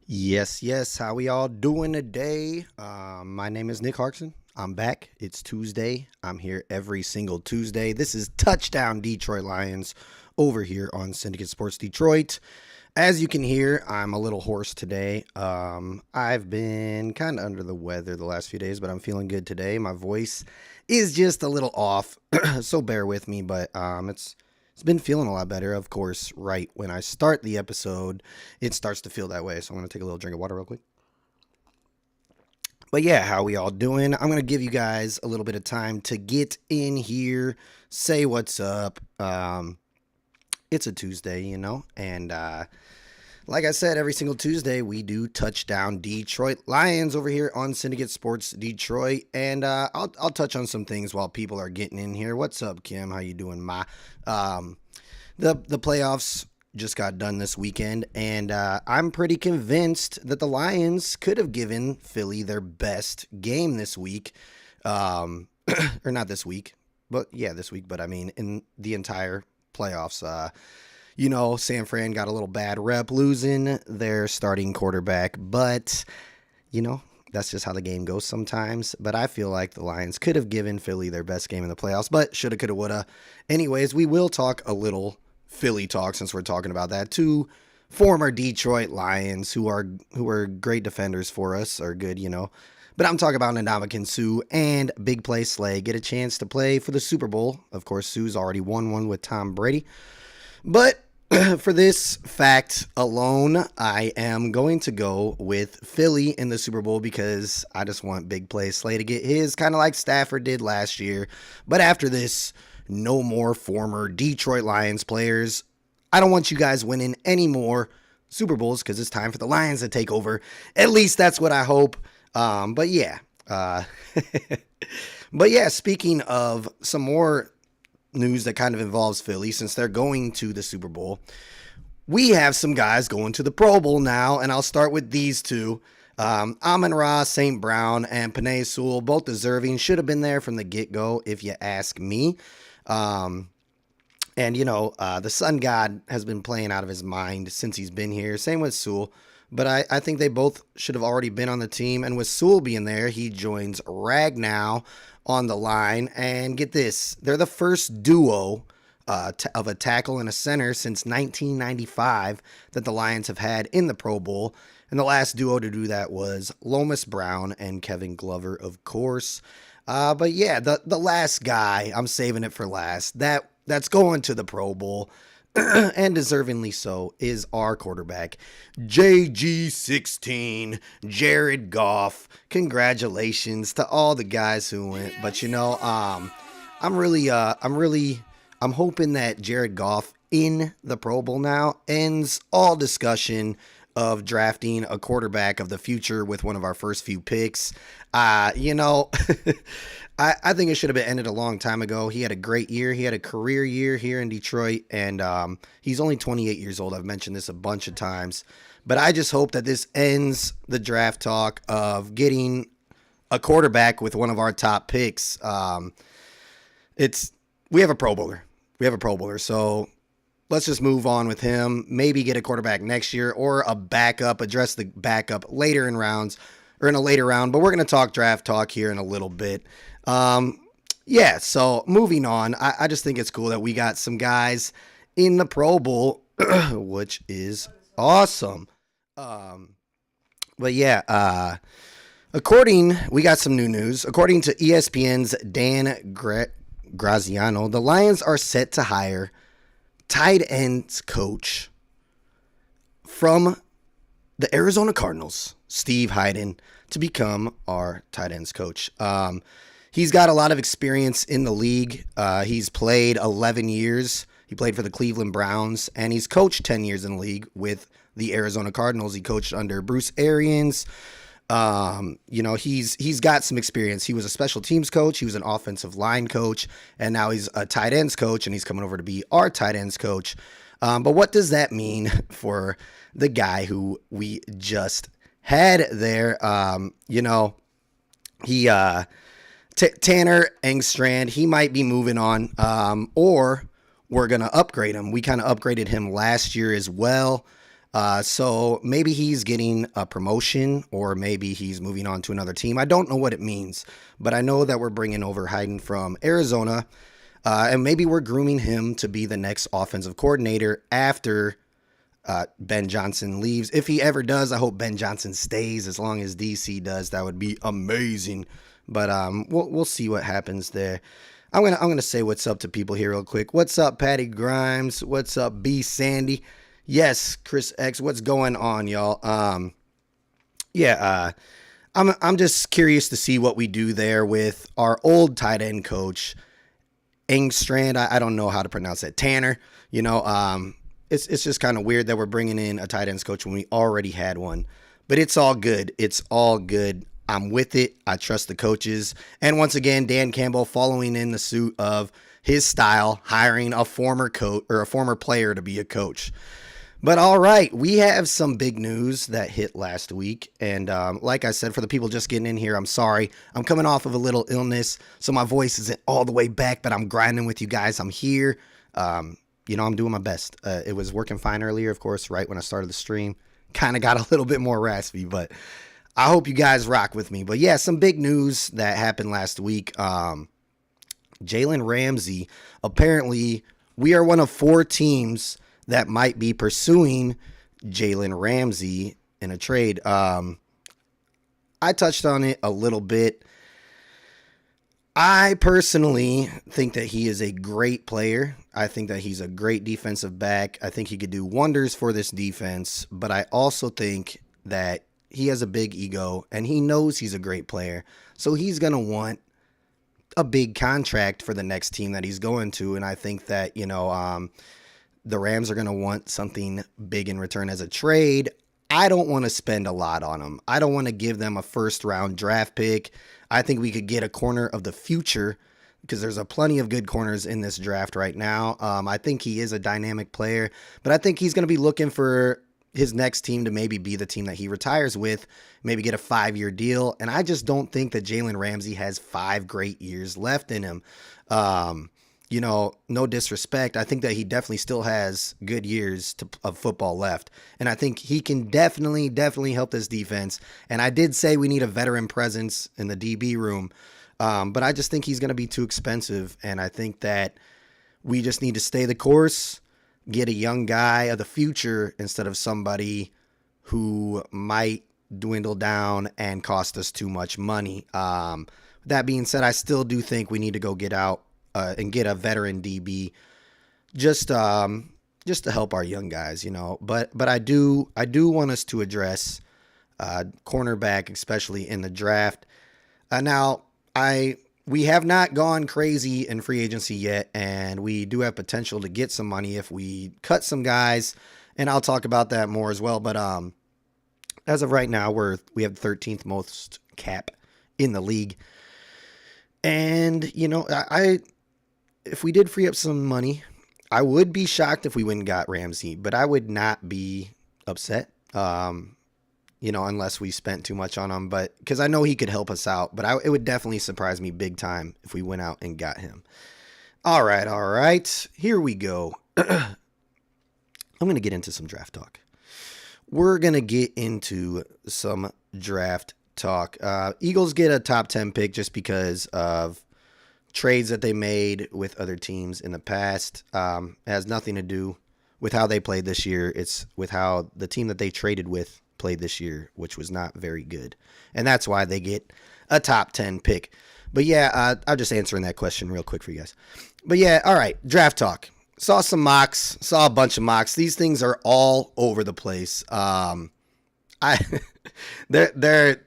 Yes. How we all doing today? My name is Nick Harkson. I'm back. It's Tuesday. I'm here every single Tuesday. This is Touchdown Detroit Lions over here on Syndicate Sports Detroit. As you can hear, I'm a little hoarse today. I've been kind of under the weather the last few days, but I'm feeling good today. My voice is just a little off, so bear with me. But it's been feeling a lot better. Of course, right when I start the episode, it starts to feel that way. So I'm gonna take a little drink of water real quick. But yeah, how we all doing? I'm gonna give you guys a little bit of time to get in here, say what's up. It's a Tuesday, and like I said, every single Tuesday we do Touchdown Detroit Lions over here on Syndicate Sports Detroit, and I'll touch on some things while people are getting in here. What's up, Kim? How you doing, Ma? Um, the playoffs just got done this weekend, and I'm pretty convinced that the Lions could have given Philly their best game this week, or not this week, but yeah, this week. But I mean, in the entire playoffs. San Fran got a little bad rep losing their starting quarterback, but you know, that's just how the game goes sometimes. But I feel like the Lions could have given Philly their best game in the playoffs, but shoulda, coulda, woulda. Anyways, we will talk a little Philly talk since we're talking about that. Two former Detroit Lions who are great defenders for us are good. But I'm talking about Ndamukong Suh and Big Play Slay get a chance to play for the Super Bowl. Of course, Suh's already won one with Tom Brady. But for this fact alone, I am going to go with Philly in the Super Bowl because I just want Big Play Slay to get his, kind of like Stafford did last year. But after this, no more former Detroit Lions players. I don't want you guys winning any more Super Bowls because it's time for the Lions to take over. At least that's what I hope. But yeah. But yeah, speaking of some more news that kind of involves Philly, since they're going to the Super Bowl, we have some guys going to the Pro Bowl now, and I'll start with these two. Amon-Ra, St. Brown, and Penei Sewell, both deserving. Should have been there from the get-go, if you ask me. The Sun God has been playing out of his mind since he's been here. Same with Sewell. But I think they both should have already been on the team. And with Sewell being there, he joins Ragnow on the line. And get this, they're the first duo of a tackle and a center since 1995 that the Lions have had in the Pro Bowl. And the last duo to do that was Lomas Brown and Kevin Glover, of course. But yeah, the last guy, I'm saving it for last, that's going to the Pro Bowl, and deservingly so, is our quarterback, JG16, Jared Goff. Congratulations to all the guys who went. But I'm hoping that Jared Goff in the Pro Bowl now ends all discussion of drafting a quarterback of the future with one of our first few picks. I think it should have been ended a long time ago. He had a great year. He had a career year here in Detroit, and he's only 28 years old. I've mentioned this a bunch of times. But I just hope that this ends the draft talk of getting a quarterback with one of our top picks. We have a Pro Bowler. So let's just move on with him. Maybe get a quarterback next year or a backup, address the backup later in rounds or in a later round. But we're going to talk draft talk here in a little bit. So moving on, I just think it's cool that we got some guys in the Pro Bowl, which is awesome. Um, we got some new news. According to ESPN's Dan Graziano, the Lions are set to hire tight ends coach from the Arizona Cardinals, Steve Hyden, to become our tight ends coach. He's got a lot of experience in the league. He's played 11 years. He played for the Cleveland Browns, and he's coached 10 years in the league with the Arizona Cardinals. He coached under Bruce Arians. He's got some experience. He was a special teams coach. He was an offensive line coach, and now he's a tight ends coach, and he's coming over to be our tight ends coach. But what does that mean for the guy who we just had there? Tanner Engstrand, he might be moving on, or we're going to upgrade him. We kind of upgraded him last year as well. So maybe he's getting a promotion or maybe he's moving on to another team. I don't know what it means, but I know that we're bringing over Hayden from Arizona, and maybe we're grooming him to be the next offensive coordinator after Ben Johnson leaves. If he ever does, I hope Ben Johnson stays as long as DC does. That would be amazing. But we'll see what happens there. I'm gonna say what's up to people here real quick. What's up, Patty Grimes? What's up, B Sandy? Yes, Chris X. What's going on, y'all? I'm just curious to see what we do there with our old tight end coach, Engstrand. I don't know how to pronounce that. Tanner. It's just kind of weird that we're bringing in a tight ends coach when we already had one. But it's all good. It's all good. I'm with it. I trust the coaches. And once again, Dan Campbell following in the suit of his style, hiring a former coach or a former player to be a coach. But all right, we have some big news that hit last week. And like I said, for the people just getting in here, I'm sorry. I'm coming off of a little illness, so my voice isn't all the way back, but I'm grinding with you guys. I'm here. I'm doing my best. It was working fine earlier, of course, right when I started the stream. Kind of got a little bit more raspy, but I hope you guys rock with me. But yeah, some big news that happened last week. Jalen Ramsey, apparently we are one of 4 teams that might be pursuing Jalen Ramsey in a trade. I touched on it a little bit. I personally think that he is a great player. I think that he's a great defensive back. I think he could do wonders for this defense, but I also think that he has a big ego and he knows he's a great player. So he's going to want a big contract for the next team that he's going to. And I think that, the Rams are going to want something big in return as a trade. I don't want to spend a lot on him. I don't want to give them a first-round draft pick. I think we could get a corner of the future because there's a plenty of good corners in this draft right now. I think he is a dynamic player, but I think he's going to be looking for his next team to maybe be the team that he retires with, maybe get a 5-year deal. And I just don't think that Jalen Ramsey has 5 great years left in him. No disrespect. I think that he definitely still has good years of football left. And I think he can definitely help this defense. And I did say we need a veteran presence in the DB room. But I just think he's going to be too expensive. And I think that we just need to stay the course, get a young guy of the future instead of somebody who might dwindle down and cost us too much money. That being said, I still do think we need to go get out and get a veteran DB just to help our young guys, But I do want us to address cornerback, especially in the draft. Now, we have not gone crazy in free agency yet, and we do have potential to get some money if we cut some guys, and I'll talk about that more as well. But as of right now, we have the 13th most cap in the league. And, if we did free up some money, I would be shocked if we went and got Ramsey, but I would not be upset, unless we spent too much on him, but because I know he could help us out, but it would definitely surprise me big time if we went out and got him. All right. Here we go. I'm going to get into some draft talk. We're going to get into some draft talk. Eagles get a top 10 pick just because of trades that they made with other teams in the past. It has nothing to do with how they played this year. It's with how the team that they traded with played this year, which was not very good. And that's why they get a top 10 pick. But yeah, I'm just answering that question real quick for you guys. But yeah, all right, draft talk. Saw some mocks, saw a bunch of mocks. These things are all over the place. They're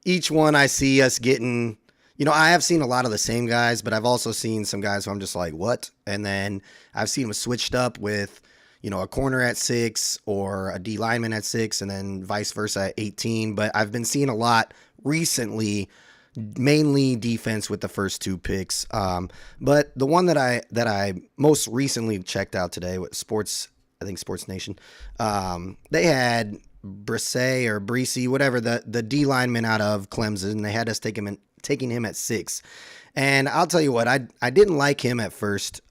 each one I see us getting. I have seen a lot of the same guys, but I've also seen some guys who I'm just like, what? And then I've seen them switched up with, a corner at 6 or a D lineman at 6 and then vice versa at 18. But I've been seeing a lot recently, mainly defense with the first 2 picks. But the one that I most recently checked out today with Sports Nation, they had Brisey, whatever, the D lineman out of Clemson. They had us taking him at 6. And I'll tell you what, I didn't like him at first.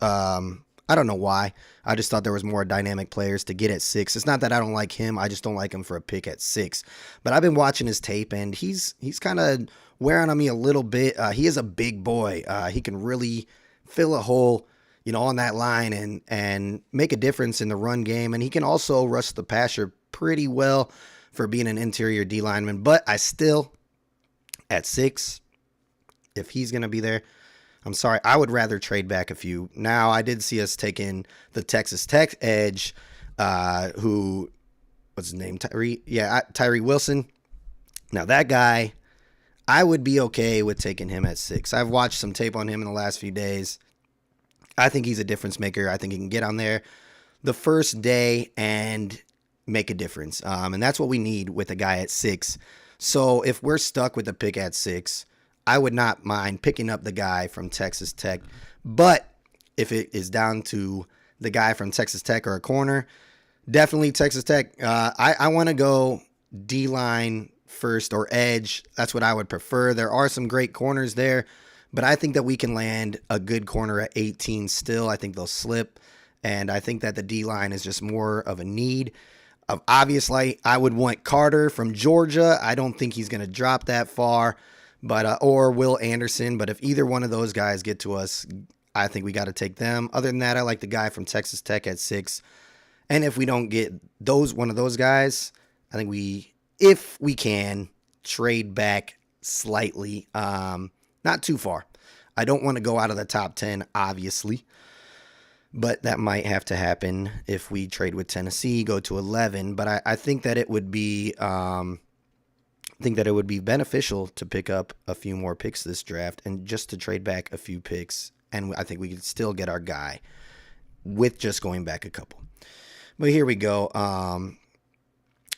I don't know why. I just thought there was more dynamic players to get at 6. It's not that I don't like him. I just don't like him for a pick at 6. But I've been watching his tape, and he's kind of wearing on me a little bit. He is a big boy. He can really fill a hole, on that line and make a difference in the run game. And he can also rush the passer pretty well for being an interior D lineman. But I still, at 6, if he's going to be there, I'm sorry, I would rather trade back a few. Now, I did see us take in the Texas Tech edge, who, what's his name? Tyree Wilson. Now, that guy, I would be okay with taking him at 6. I've watched some tape on him in the last few days. I think he's a difference maker. I think he can get on there the first day and make a difference. And that's what we need with a guy at 6. So if we're stuck with a pick at 6, I would not mind picking up the guy from Texas Tech. But if it is down to the guy from Texas Tech or a corner, definitely Texas Tech. I want to go D-line first or edge. That's what I would prefer. There are some great corners there, but I think that we can land a good corner at 18 still. I think they'll slip, and I think that the D-line is just more of a need. Obviously, I would want Carter from Georgia. I don't think he's going to drop that far, but or Will Anderson. But if either one of those guys get to us, I think we got to take them. Other than that, I like the guy from Texas Tech at 6. And if we don't get one of those guys, I think if we can, trade back slightly. Not too far. I don't want to go out of the top 10, obviously, but that might have to happen if we trade with Tennessee, go to 11. But I think that it would be, beneficial to pick up a few more picks this draft and just to trade back a few picks, and I think we could still get our guy with just going back a couple. But here we go.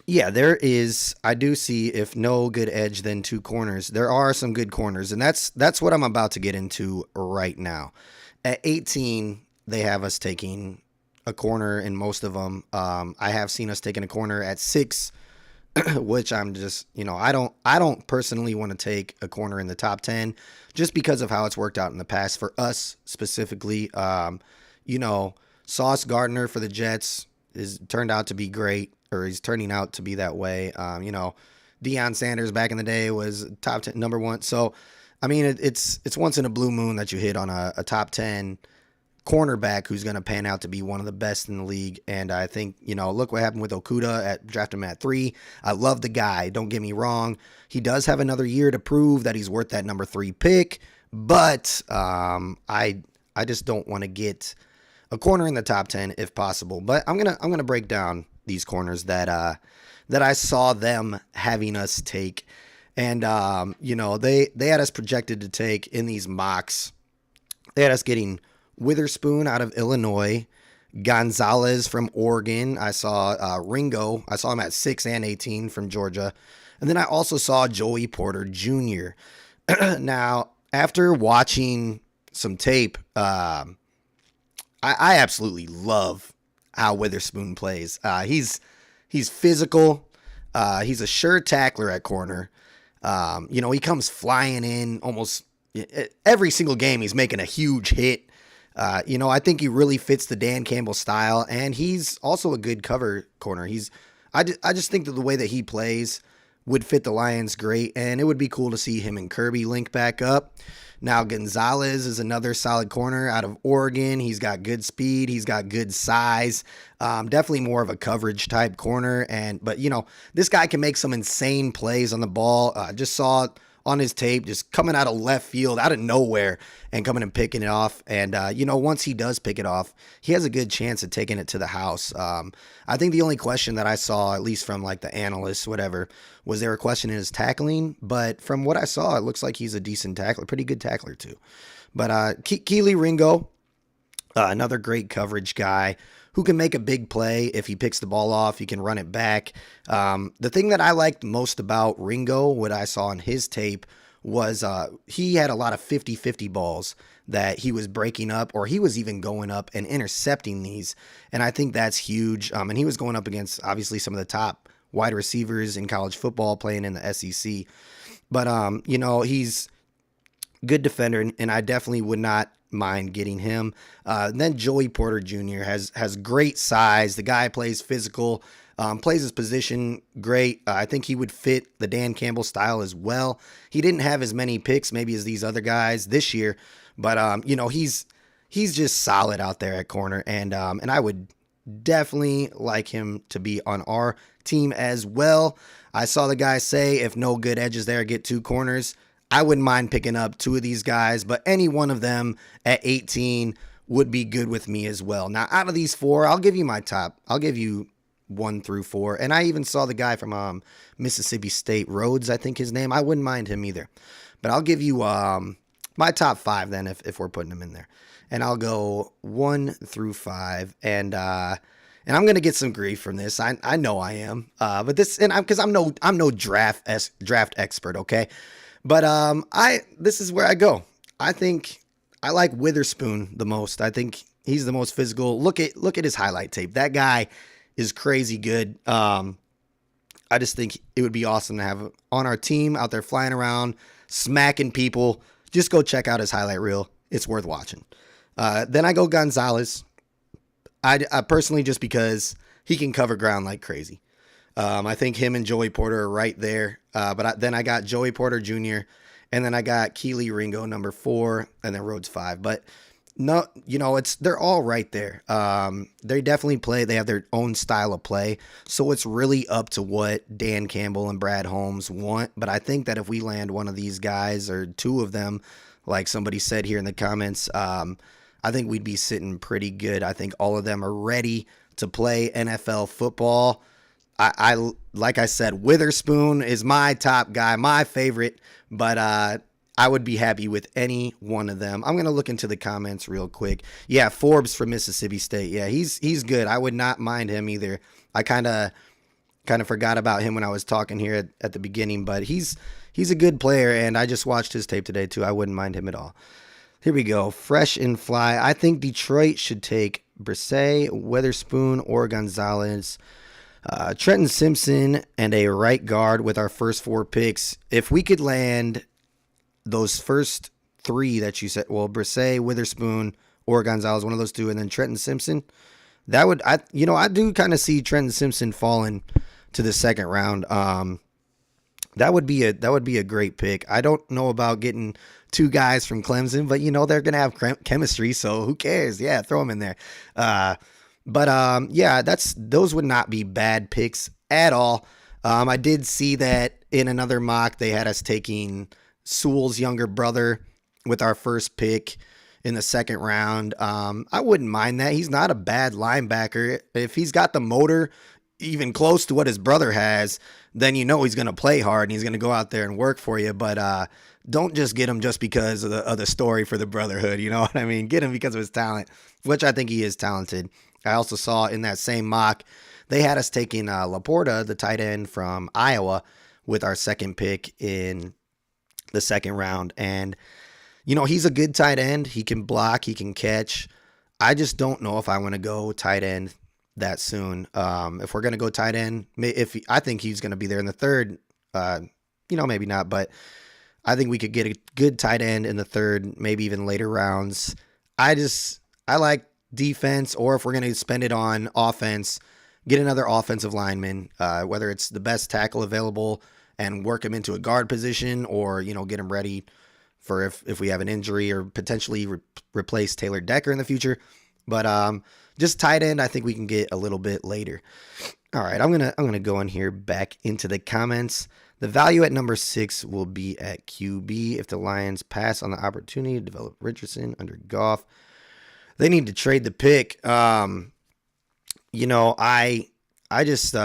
There is, I do see, if no good edge, then 2 corners. There are some good corners, and that's what I'm about to get into right now. At 18, they have us taking a corner in most of them. I have seen us taking a corner at 6, which I'm just, I don't personally want to take a corner in the top 10 just because of how it's worked out in the past for us specifically. Sauce Gardner for the Jets is turned out to be great. Or he's turning out to be that way. Deion Sanders back in the day was top 10, number 1. So, I mean, it's once in a blue moon that you hit on a top 10 cornerback who's going to pan out to be one of the best in the league. And I think, look what happened with Okudah drafting him at 3. I love the guy. Don't get me wrong. He does have another year to prove that he's worth that number 3 pick. But I just don't want to get a corner in the top 10 if possible. But I'm gonna break down these corners that I saw them having us take. And, they had us projected to take in these mocks. They had us getting Witherspoon out of Illinois, Gonzalez from Oregon. I saw Ringo. I saw him at 6 and 18 from Georgia. And then I also saw Joey Porter Jr. Now, after watching some tape, I absolutely love how Witherspoon plays. He's physical. He's a sure tackler at corner. He comes flying in almost every single game. He's making a huge hit. I think he really fits the Dan Campbell style, and he's also a good cover corner. I just think that the way that he plays would fit the Lions great, and it would be cool to see him and Kirby link back up. Now, Gonzalez is another solid corner out of Oregon. He's got good speed. He's got good size. Definitely more of a coverage type corner. But this guy can make some insane plays on the ball. Just saw it on his tape, just coming out of left field, out of nowhere, and coming and picking it off. And, once he does pick it off, he has a good chance of taking it to the house. I think the only question that I saw, at least from like the analysts, whatever, was there a question in his tackling. But from what I saw, it looks like he's a decent tackler, pretty good tackler too. But Keely Ringo, another great coverage guy who can make a big play. If he picks the ball off, he can run it back. The thing that I liked most about Ringo, what I saw in his tape, was he had a lot of 50-50 balls that he was breaking up, or he was even going up and intercepting these. And I think that's huge. And he was going up against, obviously, some of the top wide receivers in college football playing in the SEC. But, he's good defender, and I definitely would not mind getting him. Then Joey Porter Jr. has great size. The guy plays physical, plays his position great. I think he would fit the Dan Campbell style as well. He didn't have as many picks maybe as these other guys this year, but he's just solid out there at corner, and I would definitely like him to be on our team as well. I saw the guy say if no good edges there, get 2 corners. I wouldn't mind picking up 2 of these guys, but any one of them at 18 would be good with me as well. Now, out of these 4, I'll give you my top. I'll give you 1 through 4. And I even saw the guy from Mississippi State, Rhodes, I think his name. I wouldn't mind him either. But I'll give you my top 5 then if we're putting them in there. And I'll go 1 through 5. And I'm gonna get some grief from this. I know I am. But this, and because I'm no draft expert, okay. But this is where I go. I think I like Witherspoon the most. I think he's the most physical. Look at his highlight tape. That guy is crazy good. I just think it would be awesome to have on our team out there flying around, smacking people. Just go check out his highlight reel. It's worth watching. Then I go Gonzalez. I personally, just because he can cover ground like crazy. I think him and Joey Porter are right there. Then I got Joey Porter Jr. and then I got Keely Ringo number 4 and then Rhodes 5. But no, they're all right there. They definitely play. They have their own style of play. So it's really up to what Dan Campbell and Brad Holmes want. But I think that if we land one of these guys or 2 of them, like somebody said here in the comments, I think we'd be sitting pretty good. I think all of them are ready to play NFL football. I like I said, Witherspoon is my top guy, my favorite, but I would be happy with any one of them. I'm going to look into the comments real quick. Yeah, Forbes from Mississippi State. Yeah, he's good. I would not mind him either. I kind of forgot about him when I was talking here at the beginning, but he's a good player, and I just watched his tape today too. I wouldn't mind him at all. Here we go. Fresh and fly. I think Detroit should take Brisset, Witherspoon, or Gonzalez, Trenton Simpson, and a right guard with our first 4 picks. If we could land those first 3 that you said, well, Brisset, Witherspoon, or Gonzalez, one of those 2, and then Trenton Simpson, that would, I do kind of see Trenton Simpson falling to the second round. That would be a great pick. I don't know about getting 2 guys from Clemson, but they're gonna have chemistry, so who cares? Yeah, throw them in there. Yeah, those would not be bad picks at all. I did see that in another mock they had us taking Sewell's younger brother with our first pick in the second round. I wouldn't mind that. He's not a bad linebacker. If he's got the motor even close to what his brother has, then he's going to play hard and he's going to go out there and work for you. But don't just get him just because of the story for the brotherhood. You know what I mean? Get him because of his talent, which I think he is talented. I also saw in that same mock, they had us taking Laporta, the tight end from Iowa, with our second pick in the second round. And, he's a good tight end. He can block, he can catch. I just don't know if I want to go tight end that soon. If we're going to go tight end, I think he's going to be there in the third, maybe not, but I think we could get a good tight end in the third, maybe even later rounds. I like defense, or if we're going to spend it on offense, get another offensive lineman, whether it's the best tackle available and work him into a guard position, or, get him ready for if we have an injury, or potentially replace Taylor Decker in the future. But just tight end, I think we can get a little bit later. All right, I'm gonna go in here back into the comments. The value at number 6 will be at QB if the Lions pass on the opportunity to develop Richardson under Goff. They need to trade the pick. I just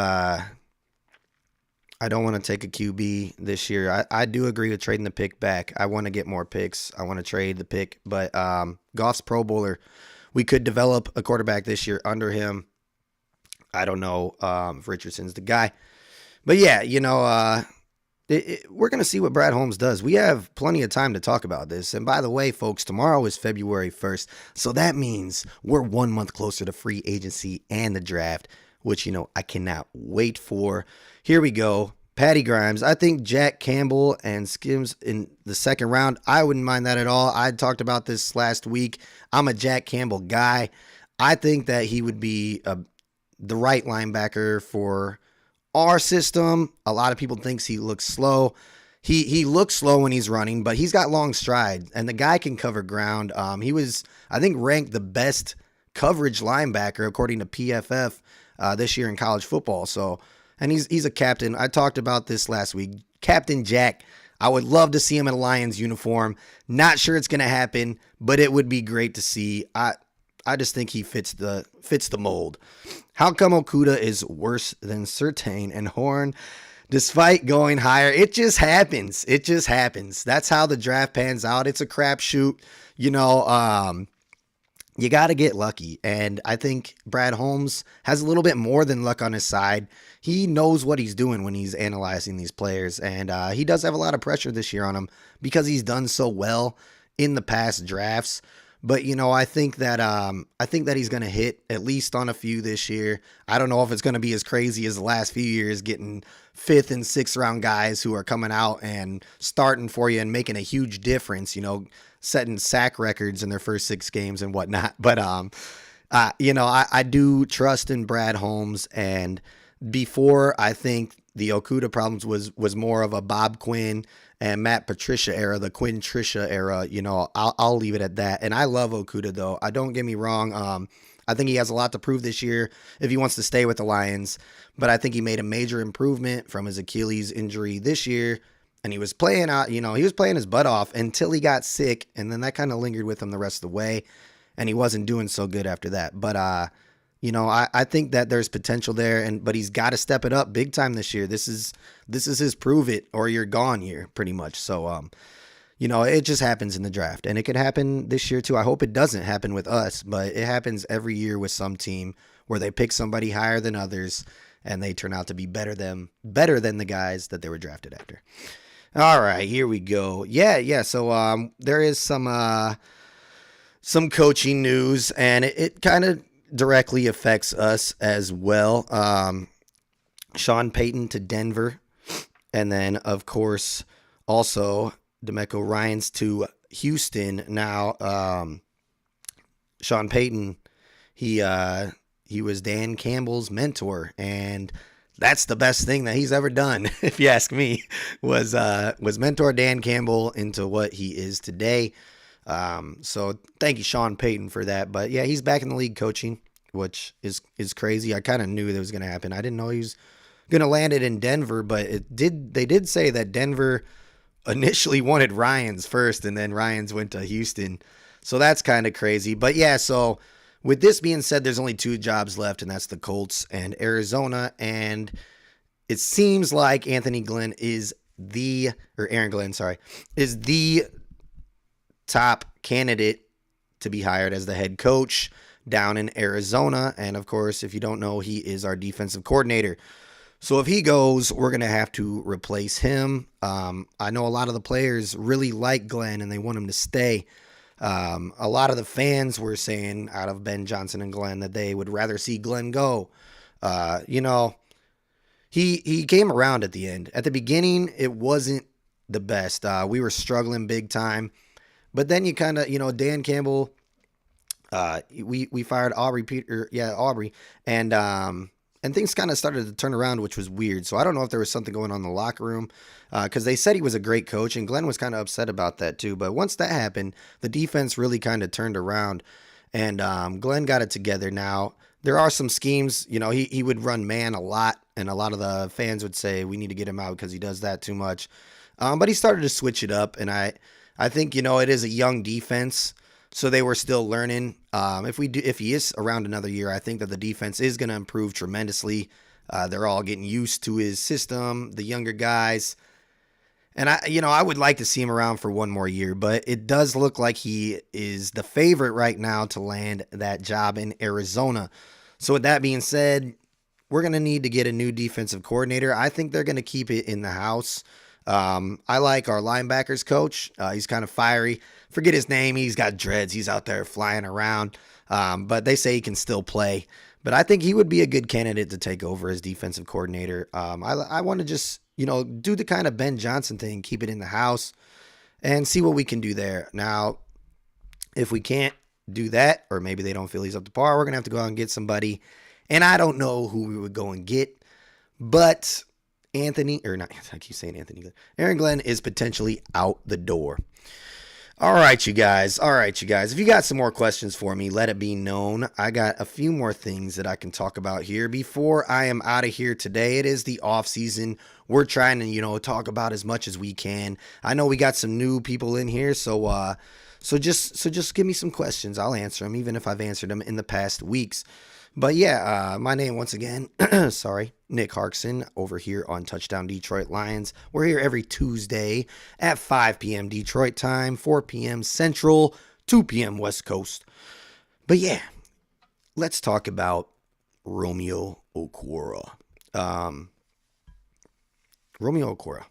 I don't want to take a QB this year. I do agree with trading the pick back. I want to get more picks. I want to trade the pick, but Goff's Pro Bowler. We could develop a quarterback this year under him. I don't know if Richardson's the guy. But yeah, we're going to see what Brad Holmes does. We have plenty of time to talk about this. And by the way, folks, tomorrow is February 1st. So that means we're 1 month closer to free agency and the draft, which, I cannot wait for. Here we go. Patty Grimes. I think Jack Campbell and Skims in the second round. I wouldn't mind that at all. I talked about this last week. I'm a Jack Campbell guy. I think that he would be the right linebacker for our system. A lot of people thinks he looks slow. He looks slow when he's running, but he's got long strides, and the guy can cover ground. He was, I think, ranked the best coverage linebacker according to PFF this year in college football. So, and he's a captain. I talked about this last week. Captain Jack. I would love to see him in a Lions uniform. Not sure it's going to happen, but it would be great to see. I just think he fits the mold. How come Okuda is worse than Surtain and Horn despite going higher? It just happens. It just happens. That's how the draft pans out. It's a crapshoot. You got to get lucky. And I think Brad Holmes has a little bit more than luck on his side. He knows what he's doing when he's analyzing these players. And he does have a lot of pressure this year on him because he's done so well in the past drafts. But, I think that he's going to hit at least on a few this year. I don't know if it's going to be as crazy as the last few years, getting 5th and 6th round guys who are coming out and starting for you and making a huge difference, setting sack records in their first 6 games and whatnot. But, I do trust in Brad Holmes. And before, I think the Okuda problems was more of a Bob Quinn and Matt Patricia era, the Quinn Tricia era. I'll leave it at that. And I love Okuda, though. Don't get me wrong. I think he has a lot to prove this year if he wants to stay with the Lions. But I think he made a major improvement from his Achilles injury this year. And he was playing out, he was playing his butt off until he got sick. And then that kind of lingered with him the rest of the way. And he wasn't doing so good after that. But, I think that there's potential there, but he's got to step it up big time this year. This is his prove it or you're gone year, pretty much. So, it just happens in the draft, and it could happen this year too. I hope it doesn't happen with us, but it happens every year with some team where they pick somebody higher than others, and they turn out to be better than the guys that they were drafted after. All right, here we go. Yeah. So, there is some coaching news, and it kind of directly affects us as well. Sean Payton to Denver. And then, of course, also DeMeco Ryans to Houston. Now, Sean Payton, he was Dan Campbell's mentor, and that's the best thing that he's ever done, if you ask me, was mentor Dan Campbell into what he is today. So thank you, Sean Payton, for that. But yeah, he's back in the league coaching, which is crazy. I kind of knew that was going to happen. I didn't know he was going to land it in Denver, but they did say that Denver initially wanted Ryans first, and then Ryans went to Houston. So that's kind of crazy. But yeah, so with this being said, there's only 2 jobs left, and that's the Colts and Arizona. And it seems like Aaron Glenn, is the top candidate to be hired as the head coach down in Arizona. And of course, if you don't know, he is our defensive coordinator. So if he goes, we're going to have to replace him. I know a lot of the players really like Glenn and they want him to stay. A lot of the fans were saying out of Ben Johnson and Glenn that they would rather see Glenn go. He came around at the end. At the beginning, it wasn't the best. We were struggling big time. But then you kind of, Dan Campbell, we fired Aubrey, and things kind of started to turn around, which was weird. So I don't know if there was something going on in the locker room, because they said he was a great coach, and Glenn was kind of upset about that too. But once that happened, the defense really kind of turned around, and Glenn got it together. Now, there are some schemes, he would run man a lot, and a lot of the fans would say we need to get him out because he does that too much. But he started to switch it up, and I think, it is a young defense, so they were still learning. If he is around another year, I think that the defense is going to improve tremendously. They're all getting used to his system, the younger guys. And I would like to see him around for one more year, but it does look like he is the favorite right now to land that job in Arizona. So with that being said, we're going to need to get a new defensive coordinator. I think they're going to keep it in the house. I like our linebackers coach. He's kind of fiery. Forget his name. He's got dreads. He's out there flying around. But they say he can still play. But I think he would be a good candidate to take over as defensive coordinator. I want to just do the kind of Ben Johnson thing, keep it in the house and see what we can do there. Now, if we can't do that, or maybe they don't feel he's up to par, we're going to have to go out and get somebody. And I don't know who we would go and get, but I keep saying Anthony. Aaron Glenn is potentially out the door. All right, you guys. If you got some more questions for me, let it be known. I got a few more things that I can talk about here before I am out of here today. It is the off season. We're trying to, talk about as much as we can. I know we got some new people in here, so just give me some questions. I'll answer them, even if I've answered them in the past weeks. But yeah, my name once again, Nick Harkson over here on Touchdown Detroit Lions. We're here every Tuesday at 5 p.m. Detroit time, 4 p.m. Central, 2 p.m. West Coast. But yeah, let's talk about Romeo Okwara. Romeo Okwara.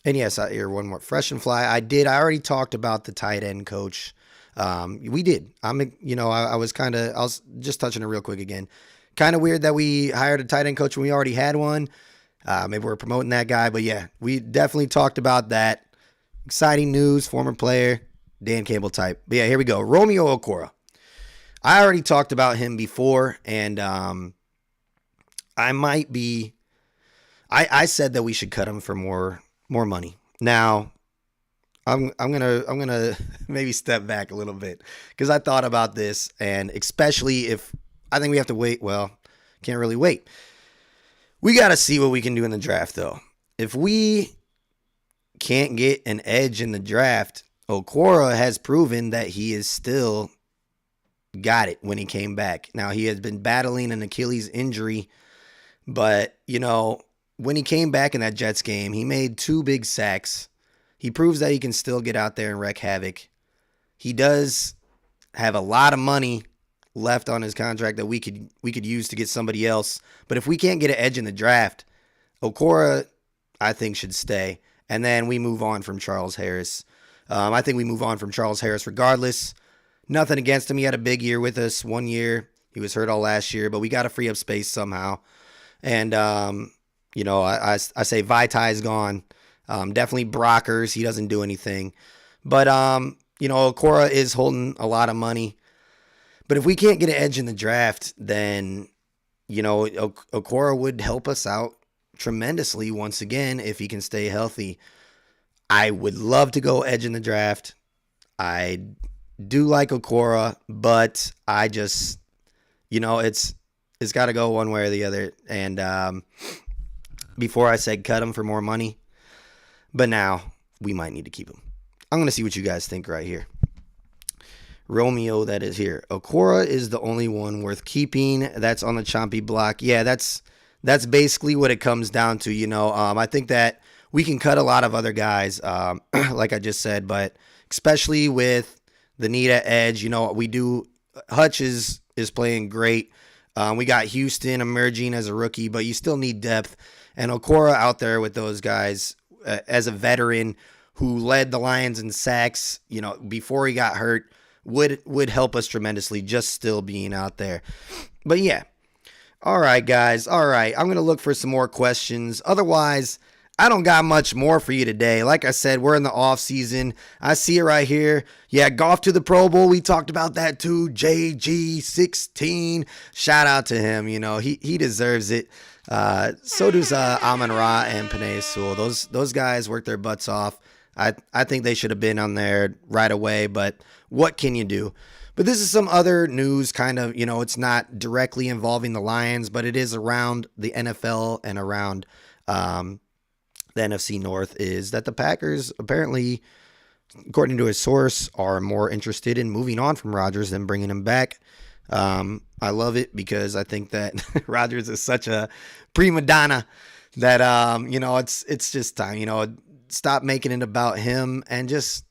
And yes, here one more fresh and fly. I already talked about the tight end coach. We did. I was just touching it real quick again. Kind of weird that we hired a tight end coach when we already had one. Maybe we're promoting that guy, but yeah, we definitely talked about that. Exciting news, former player, Dan Campbell type. But yeah, here we go. Romeo Okwara. I already talked about him before, and I said that we should cut him for more money. Now, I'm gonna maybe step back a little bit because I thought about this, and especially if I think we have to wait. Well, can't really wait. We got to see what we can do in the draft, though. If we can't get an edge in the draft, Okwara has proven that he is still got it when he came back. Now, he has been battling an Achilles injury, but when he came back in that Jets game, he made 2 big sacks. He proves that he can still get out there and wreak havoc. He does have a lot of money left on his contract that we could use to get somebody else. But if we can't get an edge in the draft, Okwara, I think, should stay. And then we move on from Charles Harris. I think we move on from Charles Harris regardless. Nothing against him. He had a big year with us 1 year. He was hurt all last year, but we got to free up space somehow. And, I say Vaitai is gone. Definitely Brockers. He doesn't do anything. But, Okwara is holding a lot of money. But if we can't get an edge in the draft, then, Okwara would help us out tremendously once again if he can stay healthy. I would love to go edge in the draft. I do like Okwara, but I just, it's got to go one way or the other. And before I said cut him for more money, but now we might need to keep him. I'm going to see what you guys think right here. Romeo, that is here. Okwara is the only one worth keeping. That's on the chompy block. Yeah, that's basically what it comes down to. I think that we can cut a lot of other guys, like I just said, but especially with the need at edge, we do. Hutch is playing great. We got Houston emerging as a rookie, but you still need depth. And Okwara out there with those guys as a veteran who led the Lions in sacks, before he got hurt, would help us tremendously just still being out there. But yeah. All right, guys. All right. I'm going to look for some more questions. Otherwise, I don't got much more for you today. Like I said, we're in the off season. I see it right here. Yeah, golf to the Pro Bowl. We talked about that too. JG16. Shout out to him. He deserves it. So does Amon Ra and Panay Sewell. Those guys worked their butts off. I think they should have been on there right away, but what can you do? But this is some other news, kind of, it's not directly involving the Lions, but it is around the NFL and around the NFC North, is that the Packers apparently, according to a source, are more interested in moving on from Rodgers than bringing him back. I love it because I think that Rodgers is such a prima donna that, it's just time, stop making it about him and just,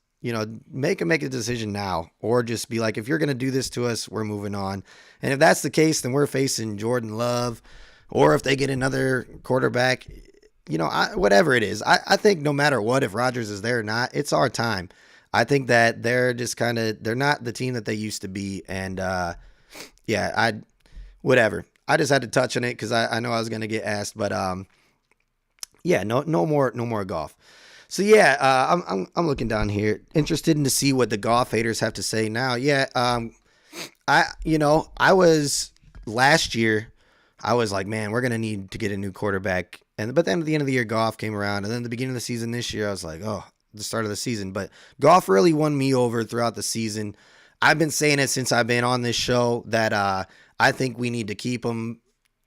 make a decision now, or just be like, if you're going to do this to us, we're moving on. And if that's the case, then we're facing Jordan Love, or if they get another quarterback, whatever it is. I think no matter what, if Rodgers is there or not, it's our time. I think that they're just they're not the team that they used to be. And, whatever. I just had to touch on it because I know I was going to get asked, but, Yeah, no more Goff. So yeah, I'm looking down here, interested in to see what the Goff haters have to say now. Yeah, I was last year. I was like, man, we're gonna need to get a new quarterback. But then at the end of the year, Goff came around, and then at the beginning of the season this year, I was like, oh, the start of the season. But Goff really won me over throughout the season. I've been saying it since I've been on this show that I think we need to keep him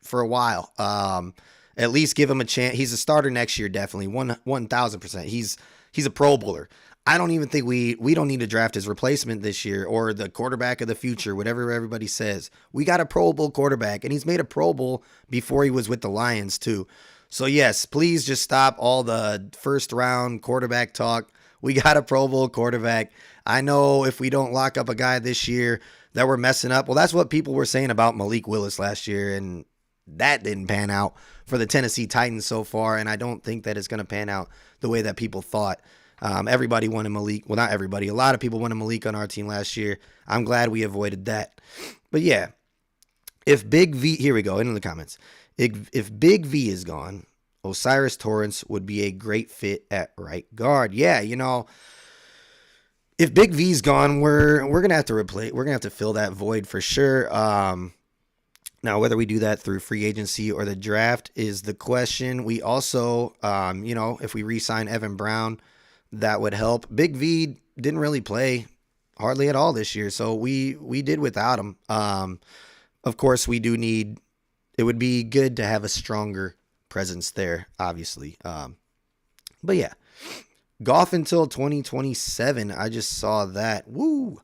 for a while. At least give him a chance. He's a starter next year, definitely 1,000%. He's a Pro Bowler. I don't even think we don't need to draft his replacement this year or the quarterback of the future, whatever everybody says. We got a Pro Bowl quarterback, and he's made a Pro Bowl before he was with the Lions too. So yes, please just stop all the first round quarterback talk. We got a Pro Bowl quarterback. I know if we don't lock up a guy this year that we're messing up. Well, that's what people were saying about Malik Willis last year, and that didn't pan out for the Tennessee Titans so far, and I don't think that it's going to pan out the way that people thought. Everybody wanted Malik. Well, not everybody. A lot of people wanted Malik on our team last year. I'm glad we avoided that. But yeah, if Big V, here we go, into the comments. If Big V is gone, Osiris Torrance would be a great fit at right guard. Yeah, if Big V's gone, we're gonna have to replace. We're gonna have to fill that void for sure. Now, whether we do that through free agency or the draft is the question. We also, if we re-sign Evan Brown, that would help. Big V didn't really play hardly at all this year, so we did without him. Of course, we do need. It would be good to have a stronger presence there, obviously. But yeah, Goff until 2027. I just saw that. Woo!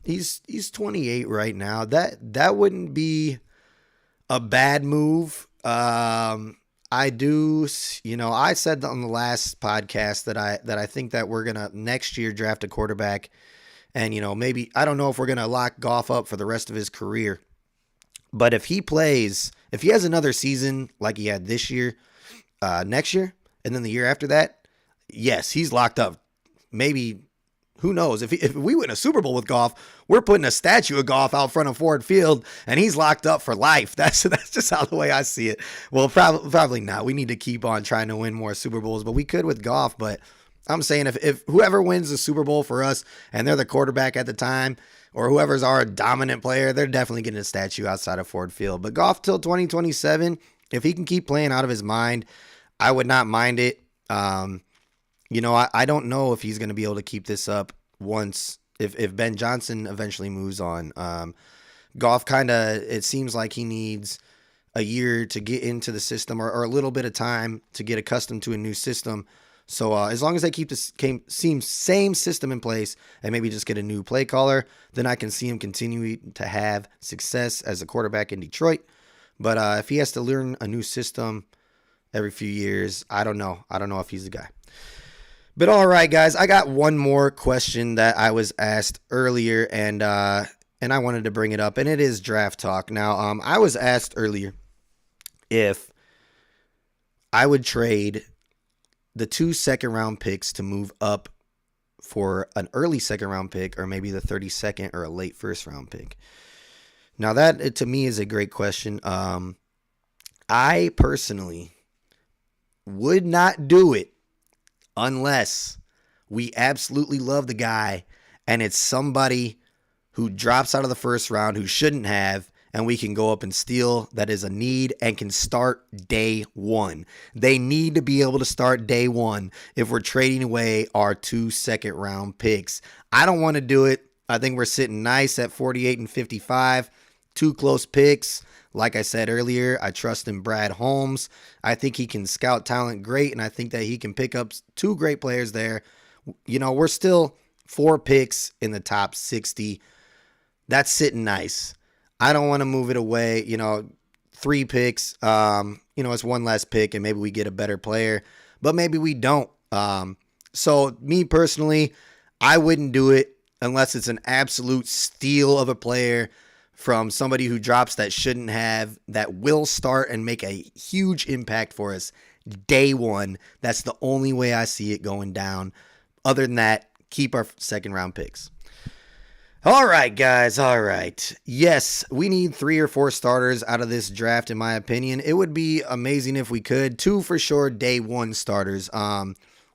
He's 28 right now. That wouldn't be a bad move. I said on the last podcast that I think that we're gonna next year draft a quarterback, and maybe I don't know if we're gonna lock Goff up for the rest of his career, but if he has another season like he had this year, next year, and then the year after that, yes, he's locked up. Maybe. Who knows? If we win a Super Bowl with Goff, we're putting a statue of Goff out front of Ford Field, and he's locked up for life. That's just how the way I see it. Well, probably not. We need to keep on trying to win more Super Bowls, but we could with Goff. But I'm saying if whoever wins the Super Bowl for us, and they're the quarterback at the time, or whoever's our dominant player, they're definitely getting a statue outside of Ford Field. But Goff till 2027, if he can keep playing out of his mind, I would not mind it. I don't know if he's going to be able to keep this up once if Ben Johnson eventually moves on. Goff it seems like he needs a year to get into the system or a little bit of time to get accustomed to a new system. So as long as they keep the same system in place and maybe just get a new play caller, then I can see him continuing to have success as a quarterback in Detroit. But if he has to learn a new system every few years, I don't know. I don't know if he's the guy. But all right, guys, I got one more question that I was asked earlier, and I wanted to bring it up, and it is draft talk. Now, I was asked earlier if I would trade the 2 second-round picks to move up for an early second-round pick or maybe the 32nd or a late first-round pick. Now, that, to me, is a great question. I personally would not do it unless we absolutely love the guy and it's somebody who drops out of the first round who shouldn't have, and we can go up and steal. That is a need and can start day one. They need to be able to start day one if we're trading away our 2 second-round picks. I don't want to do it. I think we're sitting nice at 48 and 55. 2 close picks. Like I said earlier, I trust in Brad Holmes. I think he can scout talent great, and I think that he can pick up 2 great players there. We're still 4 picks in the top 60. That's sitting nice. I don't want to move it away. 3 picks. It's one less pick, and maybe we get a better player, but maybe we don't. So me personally, I wouldn't do it unless it's an absolute steal of a player from somebody who drops that shouldn't have, that will start and make a huge impact for us day one. That's the only way I see it going down. Other than that, keep our second round picks. All right, guys. All right. Yes, we need 3 or 4 starters out of this draft, in my opinion. It would be amazing if we could. 2 for sure, day one starters.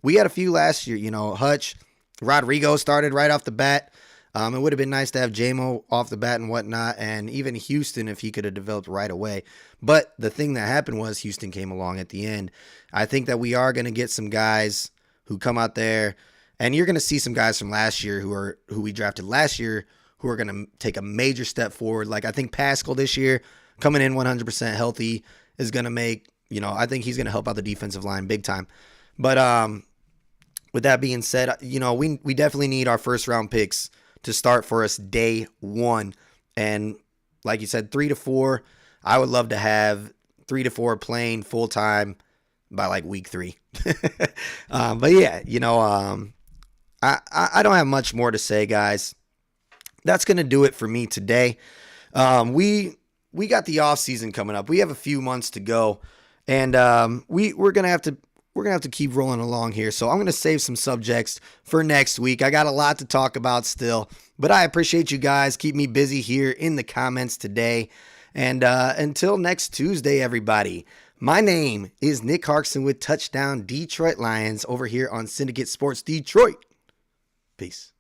We had a few last year. Hutch, Rodrigo started right off the bat. It would have been nice to have JMO off the bat and whatnot, and even Houston if he could have developed right away. But the thing that happened was Houston came along at the end. I think that we are going to get some guys who come out there, and you're going to see some guys from last year who we drafted last year who are going to take a major step forward. Like I think Pascal this year coming in 100% healthy is going to make, I think he's going to help out the defensive line big time. But with that being said, we definitely need our first round picks to start for us day one. And like you said, 3 to 4. I would love to have 3 to 4 playing full time by like week 3. But yeah, I don't have much more to say, guys. That's gonna do it for me today. We got the off season coming up. We have a few months to go, and we're gonna have to keep rolling along here. So I'm gonna save some subjects for next week. I got a lot to talk about still, but I appreciate you guys. Keep me busy here in the comments today, and until next Tuesday, everybody. My name is Nick Harkson with Touchdown Detroit Lions over here on Syndicate Sports Detroit. Peace.